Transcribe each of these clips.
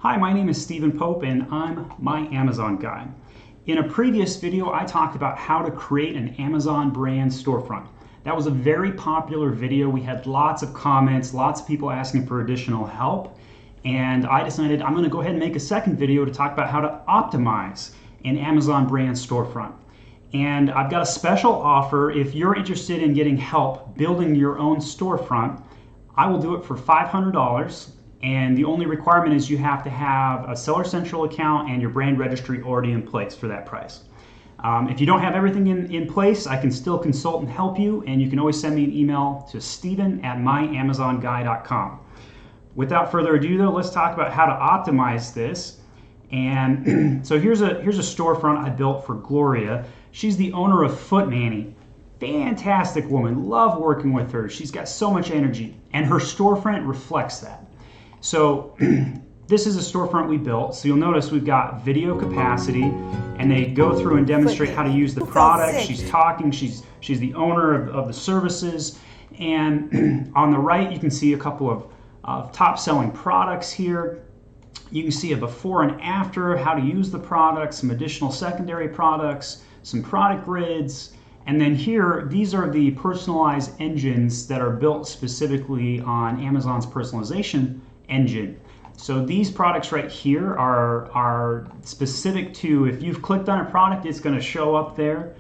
Hi, my name is Stephen Pope and I'm My Amazon Guy. In a previous video, I talked about how to create an Amazon brand storefront. That was a very popular video. We had lots of comments, lots of people asking for additional help, and I decided I'm going to go ahead and make a second video to talk about how to optimize an Amazon brand storefront. And I've got a special offer. If you're interested in getting help building your own storefront, I will do it for $500. And the only requirement is you have to have a Seller Central account and your brand registry already in place for that price. If you don't have everything in place, I can still consult and help you, and you can always send me an email to steven@myamazonguy.com. Without further ado though, let's talk about how to optimize this. And so here's a storefront I built for Gloria. She's the owner of Foot Nanny. Fantastic woman, love working with her. She's got so much energy, and her storefront reflects that. So this is a storefront we built. So you'll notice we've got video capacity, and they go through and demonstrate how to use the product. She's talking, she's the owner of the services. And on the right, you can see a couple of top selling products here. You can see a before and after, how to use the product, some additional secondary products, some product grids. And then here, these are the personalized engines that are built specifically on Amazon's personalization engine. So these products right here are specific to, if you've clicked on a product, it's going to show up there.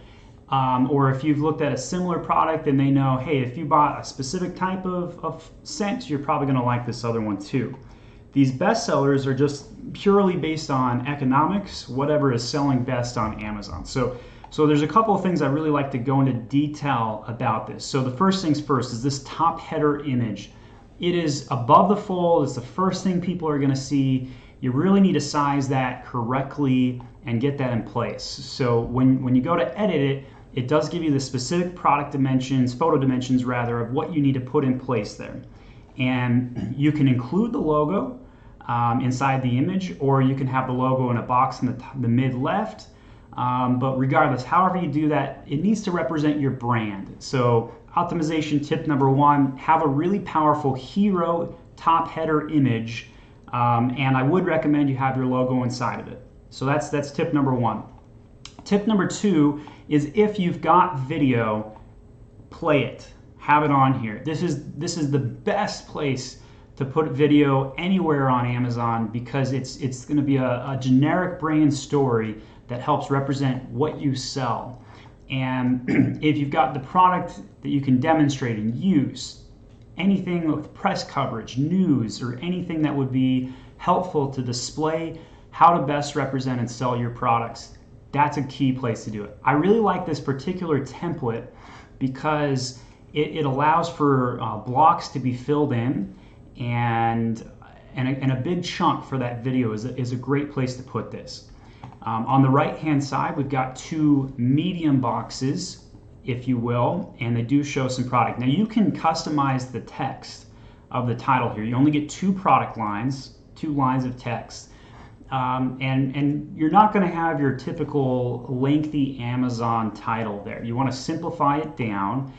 Or if you've looked at a similar product, then they know, hey, if you bought a specific type of scent, you're probably going to like this other one too. These best sellers are just purely based on economics, whatever is selling best on Amazon. So there's a couple of things I really like to go into detail about this. So the first things first is this top header image. It is above the fold. It's the first thing people are going to see. You really need to size that correctly and get that in place. So when you go to edit it, it does give you the specific product dimensions, photo dimensions rather, of what you need to put in place there. And you can include the logo inside the image, or you can have the logo in a box in the mid left. But regardless, however you do that, it needs to represent your brand. So optimization tip number one, have a really powerful hero top header image, and I would recommend you have your logo inside of it. So that's tip number one. Tip number two is, if you've got video, play it. Have it on here. This is the best place to put video anywhere on Amazon, because it's going to be a generic brand story that helps represent what you sell. And if you've got the product that you can demonstrate and use, anything with press coverage, news, or anything that would be helpful to display how to best represent and sell your products, that's a key place to do it. I really like this particular template because it allows for blocks to be filled in, and a big chunk for that video is a great place to put this. On the right hand side, we've got two medium boxes, if you will, and they do show some product. Now you can customize the text of the title here. You only get two product lines, 2 lines of text, and you're not going to have your typical lengthy Amazon title there. You want to simplify it down,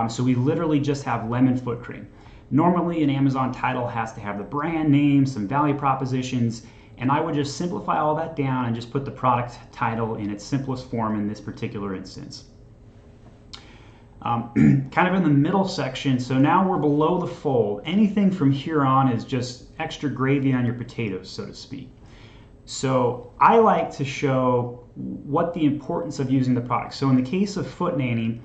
so we literally just have lemon foot cream. Normally an Amazon title has to have the brand name, some value propositions, and I would just simplify all that down and just put the product title in its simplest form in this particular instance. Kind of in the middle section, so now we're below the fold. Anything from here on is just extra gravy on your potatoes, so to speak. So I like to show what the importance of using the product. So in the case of Foot Nanny,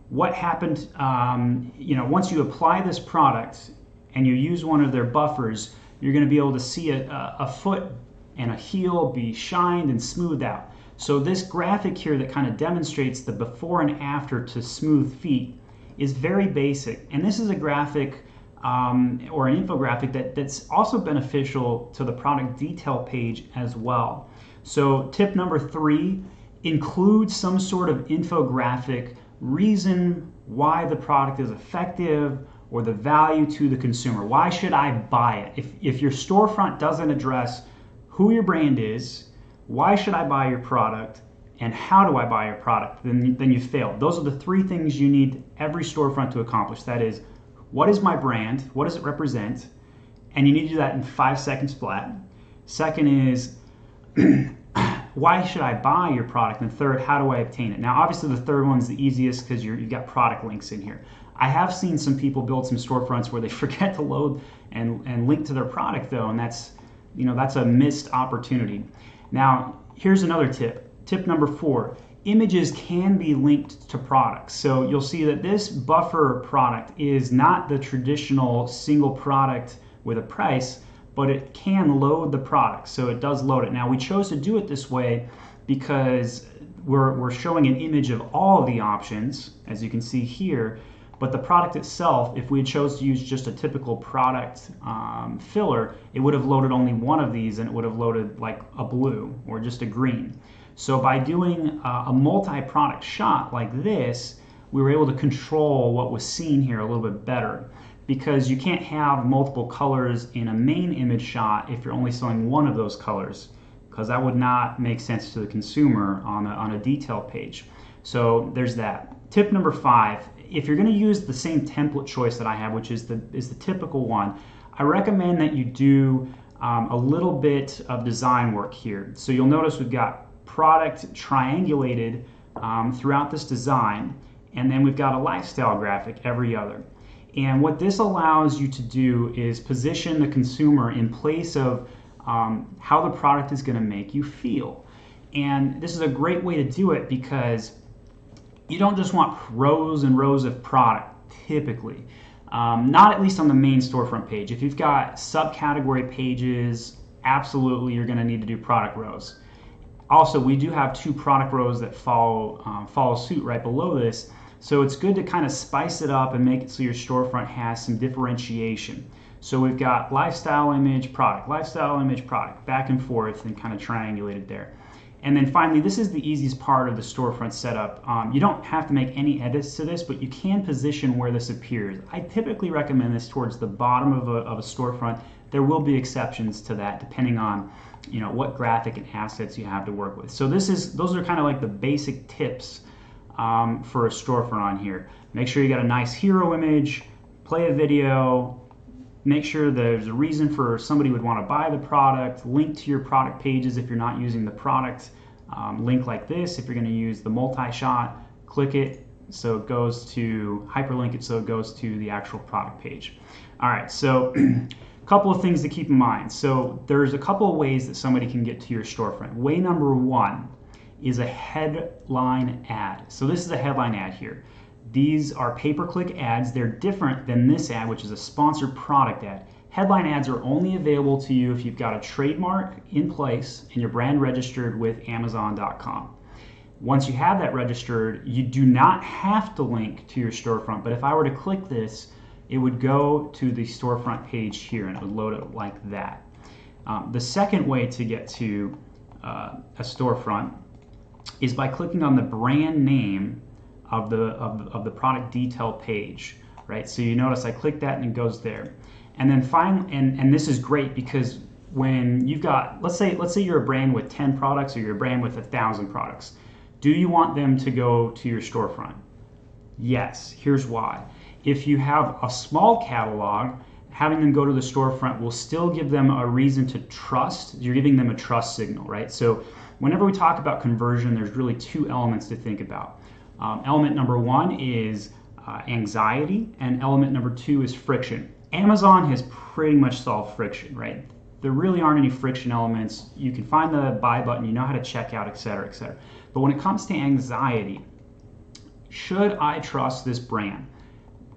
what happened, once you apply this product and you use one of their buffers, you're going to be able to see a foot and a heel be shined and smoothed out. So this graphic here that kind of demonstrates the before and after to smooth feet is very basic. And this is a graphic or an infographic that's also beneficial to the product detail page as well. So tip number 3, include some sort of infographic reason why the product is effective, or the value to the consumer. Why should I buy it? If your storefront doesn't address who your brand is, why should I buy your product, and how do I buy your product, then you failed. Those are the 3 things you need every storefront to accomplish. That is, what is my brand? What does it represent? And you need to do that in 5 seconds flat. Second is, why should I buy your product? And third, how do I obtain it? Now, obviously, the third one's the easiest because you've got product links in here. I have seen some people build some storefronts where they forget to load and link to their product, though, and that's a missed opportunity. Now, here's another tip. Tip number 4. Images can be linked to products. So you'll see that this buffer product is not the traditional single product with a price, but it can load the product. So it does load it. Now, we chose to do it this way because we're showing an image of all of the options, as you can see here. But the product itself, if we chose to use just a typical product filler, it would have loaded only one of these, and it would have loaded like a blue or just a green. So by doing a multi-product shot like this, we were able to control what was seen here a little bit better, because you can't have multiple colors in a main image shot if you're only showing one of those colors, because that would not make sense to the consumer on a detail page. So there's that. Tip number 5. If you're going to use the same template choice that I have, which is the typical one, I recommend that you do a little bit of design work here. So you'll notice we've got product triangulated throughout this design, and then we've got a lifestyle graphic every other. And what this allows you to do is position the consumer in place of how the product is going to make you feel. And this is a great way to do it because you don't just want rows and rows of product, typically. Not at least on the main storefront page. If you've got subcategory pages, absolutely you're going to need to do product rows. Also, we do have 2 product rows that follow suit right below this, so it's good to kind of spice it up and make it so your storefront has some differentiation. So we've got lifestyle image, product, back and forth, and kind of triangulated there. And then finally, this is the easiest part of the storefront setup. You don't have to make any edits to this, but you can position where this appears. I typically recommend this towards the bottom of a storefront. There will be exceptions to that depending on what graphic and assets you have to work with. So those are kind of like the basic tips for a storefront on here. Make sure you got a nice hero image, play a video, make sure there's a reason for somebody would want to buy the product, link to your product pages if you're not using the product link like this. If you're going to use the multi-shot, click it so it goes to, hyperlink it so it goes to the actual product page. All right, so a couple of things to keep in mind. So there's a couple of ways that somebody can get to your storefront. Way number 1 is a headline ad. So this is a headline ad here. These are pay-per-click ads. They're different than this ad, which is a sponsored product ad. Headline ads are only available to you if you've got a trademark in place and your brand registered with Amazon.com. Once you have that registered, you do not have to link to your storefront, but if I were to click this, it would go to the storefront page here and it would load it like that. The second way to get to a storefront is by clicking on the brand name of the product detail page, right? So you notice I click that and it goes there. And then finally, and this is great because when you've got, let's say you're a brand with 10 products or you're a brand with 1,000 products. Do you want them to go to your storefront? Yes, here's why. If you have a small catalog, having them go to the storefront will still give them a reason to trust. You're giving them a trust signal, right? So whenever we talk about conversion, there's really 2 elements to think about. Element number 1 is anxiety, and element number 2 is friction. Amazon has pretty much solved friction, right? There really aren't any friction elements. You can find the buy button, you know how to check out, etc., etc. But when it comes to anxiety, should I trust this brand?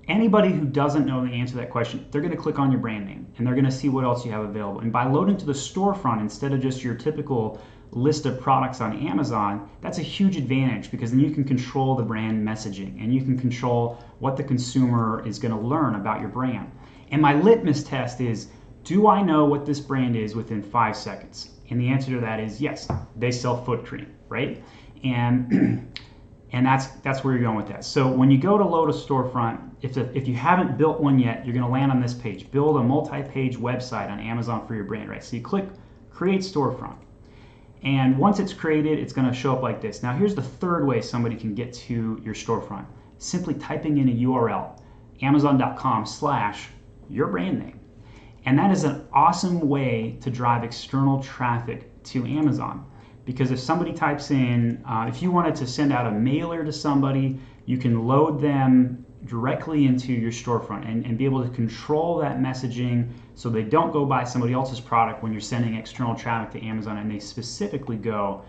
Anybody who doesn't know the answer to that question, they're going to click on your brand name and they're going to see what else you have available. And by loading to the storefront instead of just your typical list of products on Amazon, that's a huge advantage because then you can control the brand messaging and you can control what the consumer is going to learn about your brand. And my litmus test is, do I know what this brand is within 5 seconds? And the answer to that is yes, they sell foot cream, right? And that's where you're going with that. So when you go to load a storefront, if you haven't built one yet, you're going to land on this page. Build a multi-page website on Amazon for your brand, right? So you click Create Storefront. And once it's created, it's going to show up like this. Now here's the third way somebody can get to your storefront. Simply typing in a URL, amazon.com/your brand name. And that is an awesome way to drive external traffic to Amazon. Because if somebody types in, if you wanted to send out a mailer to somebody, you can load them directly into your storefront and be able to control that messaging so they don't go buy somebody else's product when you're sending external traffic to Amazon, and they specifically go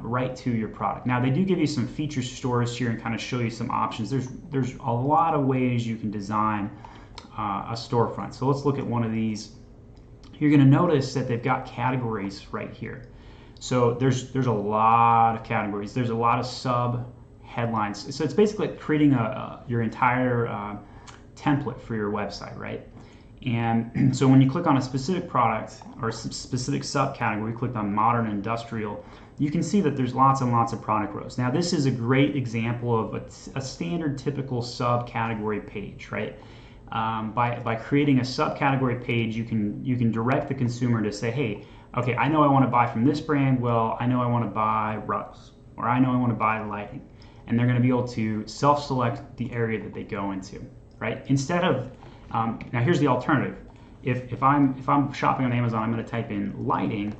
right to your product. Now, they do give you some feature stores here and kind of show you some options. There's a lot of ways you can design a storefront. So let's look at one of these. You're going to notice that they've got categories right here. So there's a lot of categories. There's a lot of sub headlines. So it's basically like creating your entire template for your website, right? And so when you click on a specific product or a specific subcategory, click on modern industrial, you can see that there's lots and lots of product rows. Now this is a great example of a standard typical subcategory page, right? By creating a subcategory page, you can direct the consumer to say, hey, okay, I know I want to buy from this brand. Well, I know I want to buy rugs, or I know I want to buy lighting, and they're going to be able to self-select the area that they go into, right? Instead of now, here's the alternative. If I'm shopping on Amazon, I'm going to type in lighting,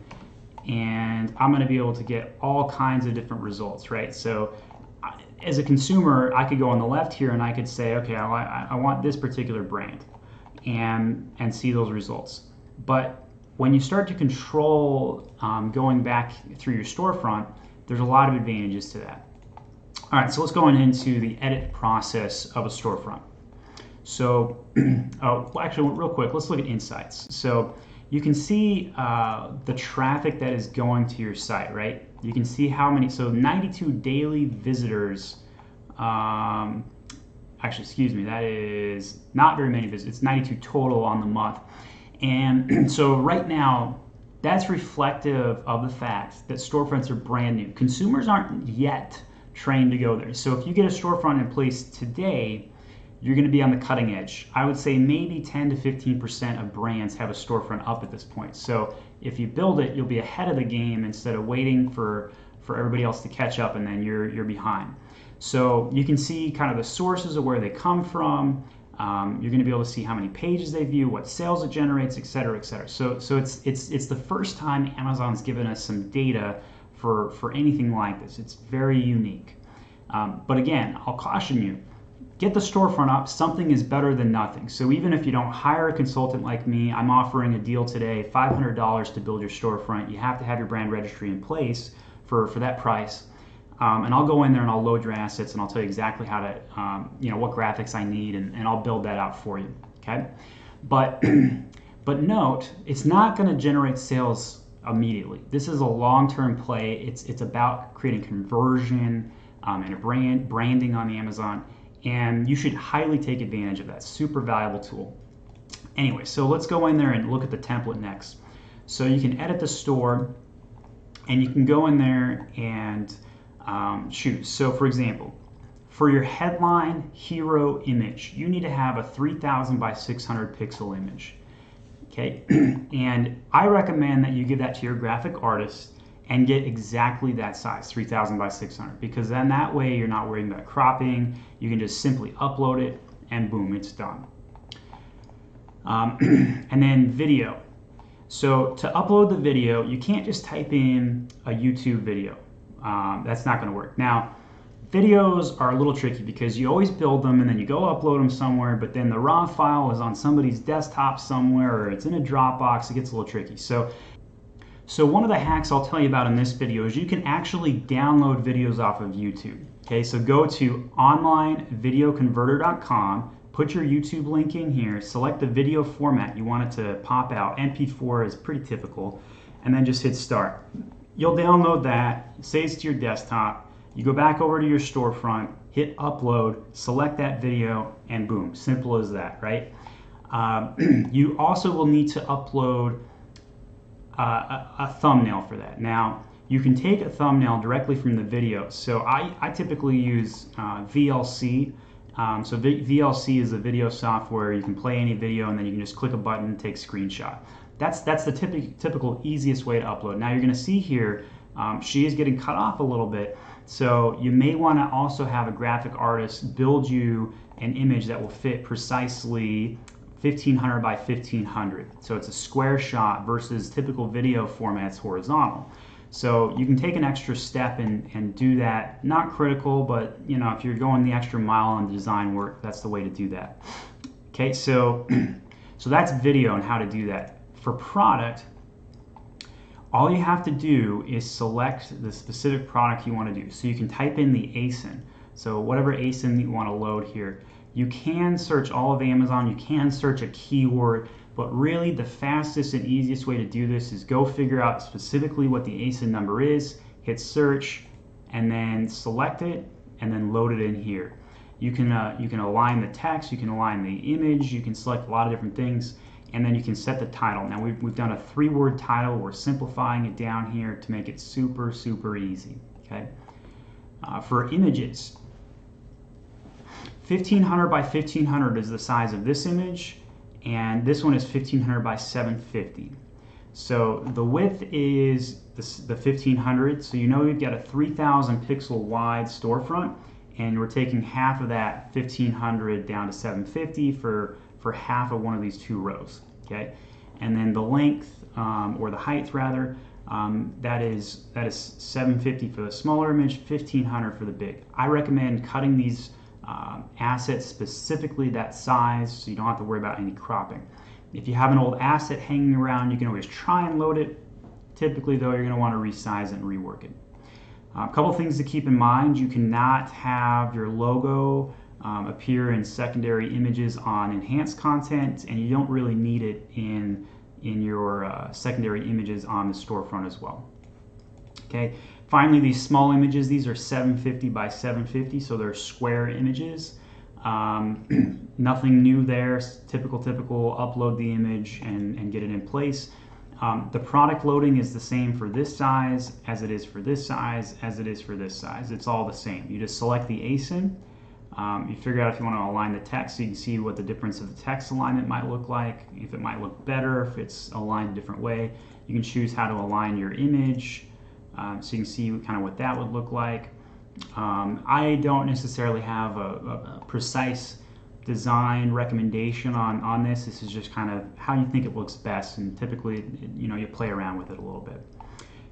and I'm going to be able to get all kinds of different results, right? So as a consumer, I could go on the left here and I could say, okay, I want this particular brand, and see those results. But when you start to control going back through your storefront, there's a lot of advantages to that. All right, so let's go into the edit process of a storefront. So, actually, real quick, let's look at insights. So you can see the traffic that is going to your site, right? You can see how many, so 92 daily visitors, actually, excuse me, that is not very many visitors. It's 92 total on the month. And so right now, that's reflective of the fact that storefronts are brand new. Consumers aren't yet trained to go there. So if you get a storefront in place today, you're going to be on the cutting edge. I would say maybe 10 to 15% of brands have a storefront up at this point. So if you build it, you'll be ahead of the game instead of waiting for everybody else to catch up and then you're behind. So you can see kind of the sources of where they come from. You're going to be able to see how many pages they view, what sales it generates, et cetera, et cetera. So it's the first time Amazon's given us some data for anything like this. It's very unique. But again, I'll caution you, get the storefront up. Something is better than nothing. So even if you don't hire a consultant like me, I'm offering a deal today, $500 to build your storefront. You have to have your brand registry in place for that price. And I'll go in there and I'll load your assets and I'll tell you exactly how to, what graphics I need, and I'll build that out for you, okay? But note, it's not gonna generate sales immediately. This is a long-term play. It's about creating conversion and a branding on Amazon, and you should highly take advantage of that. Super valuable tool. Anyway, so let's go in there and look at the template next. So you can edit the store, and you can go in there and choose. So for example, for your headline hero image, you need to have a 3000 by 600 pixel image. Okay, and I recommend that you give that to your graphic artist and get exactly that size, 3000 by 600, because then that way you're not worrying about cropping. You can just simply upload it and boom, it's done. And then video. So to upload the video, you can't just type in a YouTube video. That's not going to work. Now, videos are a little tricky because you always build them and then you go upload them somewhere, but then the raw file is on somebody's desktop somewhere, or it's in a Dropbox. It gets a little tricky. So one of the hacks I'll tell you about in this video is you can actually download videos off of YouTube. Okay, so go to onlinevideoconverter.com, put your YouTube link in here, select the video format you want it to pop out. MP4 is pretty typical, and then just hit start. You'll download that, saves to your desktop, you go back over to your storefront, hit upload, select that video, and boom, simple as that, right? You also will need to upload a thumbnail for that. Now, you can take a thumbnail directly from the video. So I typically use VLC. So VLC is a video software. You can play any video and then you can just click a button and take a screenshot. That's the typical easiest way to upload. Now you're going to see here, she is getting cut off a little bit. So you may want to also have a graphic artist build you an image that will fit precisely 1500 by 1500. So it's a square shot versus typical video formats horizontal. So you can take an extra step and do that. Not critical, but you know, if you're going the extra mile on design work, that's the way to do that. Okay, so so that's video and how to do that. For product, all you have to do is select the specific product you want to do. So you can type in the ASIN. So whatever ASIN you want to load here. You can search all of Amazon, you can search a keyword, but really the fastest and easiest way to do this is go figure out specifically what the ASIN number is, hit search, and then select it, and then load it in here. You can align the text, you can align the image, you can select a lot of different things, and then you can set the title. Now we've done a 3-word title, we're simplifying it down here to make it super, super easy, okay? For images, 1500 by 1500 is the size of this image, and this one is 1500 by 750. So the width is the 1500, so you know you've got a 3000 pixel wide storefront, and we're taking half of that 1500 down to 750 for half of one of these 2 rows, okay? And then the length, or the height rather, that is 750 for the smaller image, 1500 for the big. I recommend cutting these assets specifically that size so you don't have to worry about any cropping. If you have an old asset hanging around, you can always try and load it. Typically though, you're going to want to resize it and rework it. A couple things to keep in mind: you cannot have your logo appear in secondary images on enhanced content, and you don't really need it in your secondary images on the storefront as well. Okay. Finally, these small images, these are 750 by 750, so they're square images. Nothing new there, typical, upload the image and get it in place. The product loading is the same for this size as it is for this size, as it is for this size. It's all the same. You just select the ASIN. You figure out if you want to align the text so you can see what the difference of the text alignment might look like, if it might look better, if it's aligned a different way. You can choose how to align your image. So you can see kind of what that would look like. I don't necessarily have a precise design recommendation on this. This is just kind of how you think it looks best, and typically, you know, you play around with it a little bit.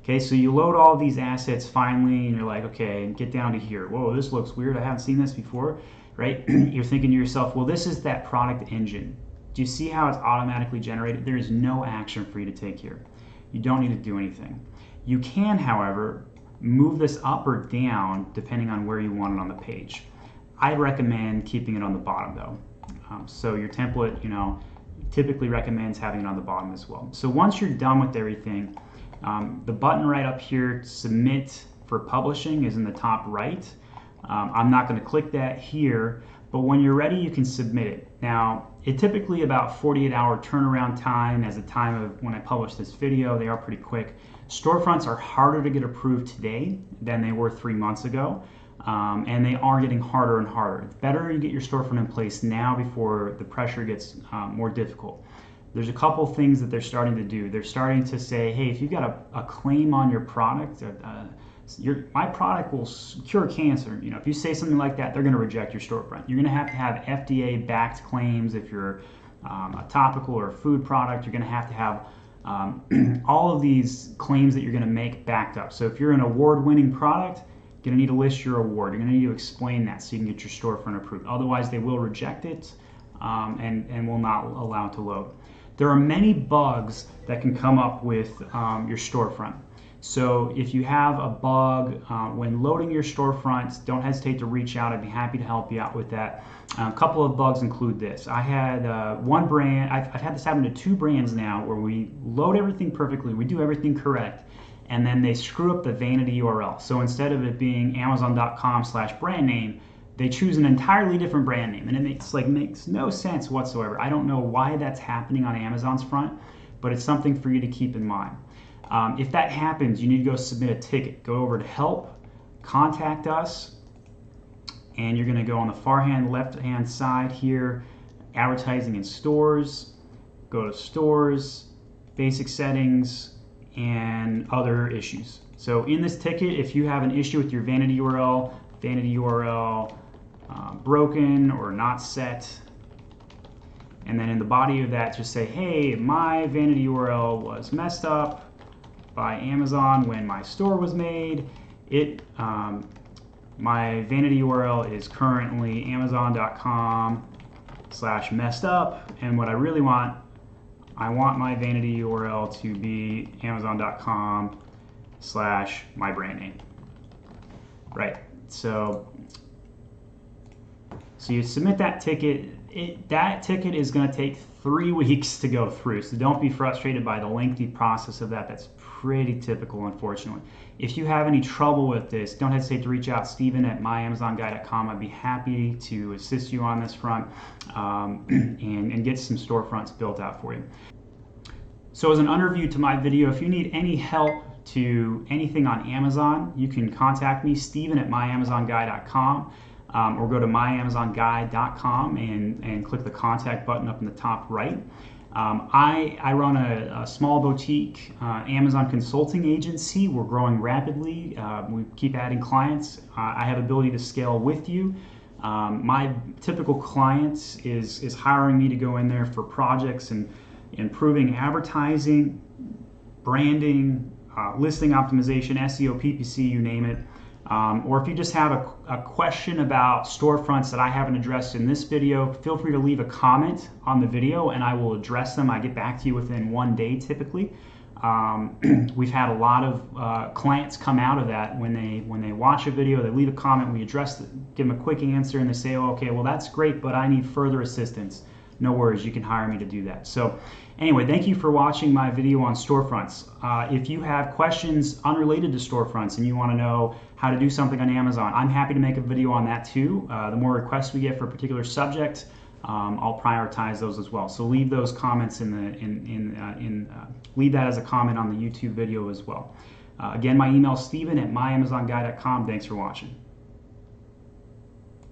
Okay, so you load all these assets finally, and you're like, okay, get down to here. Whoa, this looks weird. I haven't seen this before, right? You're thinking to yourself, well, this is that product engine. Do you see how it's automatically generated? There is no action for you to take here. You don't need to do anything. You can, however, move this up or down depending on where you want it on the page. I recommend keeping it on the bottom though. So your template, you know, typically recommends having it on the bottom as well. So once you're done with everything, the button right up here, submit for publishing, is in the top right. I'm not going to click that here, but when you're ready, you can submit it. Now, it typically about 48-hour turnaround time as the time of when I publish this video. They are pretty quick. Storefronts are harder to get approved today than they were 3 months ago, and they are getting harder and harder. It's better you get your storefront in place now before the pressure gets more difficult. There's a couple things that they're starting to do. They're starting to say, hey, if you've got a claim on your product, my product will cure cancer. You know, if you say something like that, they're going to reject your storefront. You're going to have FDA-backed claims. If you're a topical or a food product, you're going to have all of these claims that you're going to make backed up. So if you're an award-winning product, you're going to need to list your award. You're going to need to explain that so you can get your storefront approved. Otherwise, they will reject it and will not allow it to load. There are many bugs that can come up with your storefront. So if you have a bug when loading your storefront, don't hesitate to reach out. I'd be happy to help you out with that. A couple of bugs include this. I had one brand, I've had this happen to 2 brands now, where we load everything perfectly, we do everything correct, and then they screw up the vanity URL. So instead of it being amazon.com/brand name, they choose an entirely different brand name, and it makes no sense whatsoever. I don't know why that's happening on Amazon's front, but it's something for you to keep in mind. If that happens, you need to go submit a ticket. Go over to help, contact us, and you're going to go on the left-hand side here, advertising in stores, go to stores, basic settings, and other issues. So in this ticket, if you have an issue with your vanity URL broken or not set, And then in the body of that, just say, hey, my vanity URL was messed up by Amazon when my store was made. My vanity URL is currently amazon.com/messed up. And what I really want, I want my vanity URL to be amazon.com/my brand name. Right. So you submit that ticket. That ticket is going to take 3 weeks to go through. So don't be frustrated by the lengthy process of that. That's pretty typical, unfortunately. If you have any trouble with this, don't hesitate to reach out, Steven@myamazonguy.com. I'd be happy to assist you on this front and get some storefronts built out for you. So as an underview to my video, if you need any help to anything on Amazon, you can contact me, Steven@myamazonguy.com. Or go to myamazonguy.com and click the contact button up in the top right. I run a small boutique Amazon consulting agency. We're growing rapidly. We keep adding clients. I have ability to scale with you. My typical client is hiring me to go in there for projects and improving advertising, branding, listing optimization, SEO, PPC, you name it. Or if you just have a question about storefronts that I haven't addressed in this video, feel free to leave a comment on the video and I will address them. I get back to you within 1 day typically. We've had a lot of clients come out of that when they watch a video, they leave a comment, we address it, give them a quick answer, and they say, oh, okay, well that's great, but I need further assistance. No worries, you can hire me to do that. So anyway, thank you for watching my video on storefronts. If you have questions unrelated to storefronts and you want to know how to do something on Amazon, I'm happy to make a video on that too. The more requests we get for a particular subject, I'll prioritize those as well. So leave those comments leave that as a comment on the YouTube video as well. Again, my email is Steven@myamazonguy.com. Thanks for watching.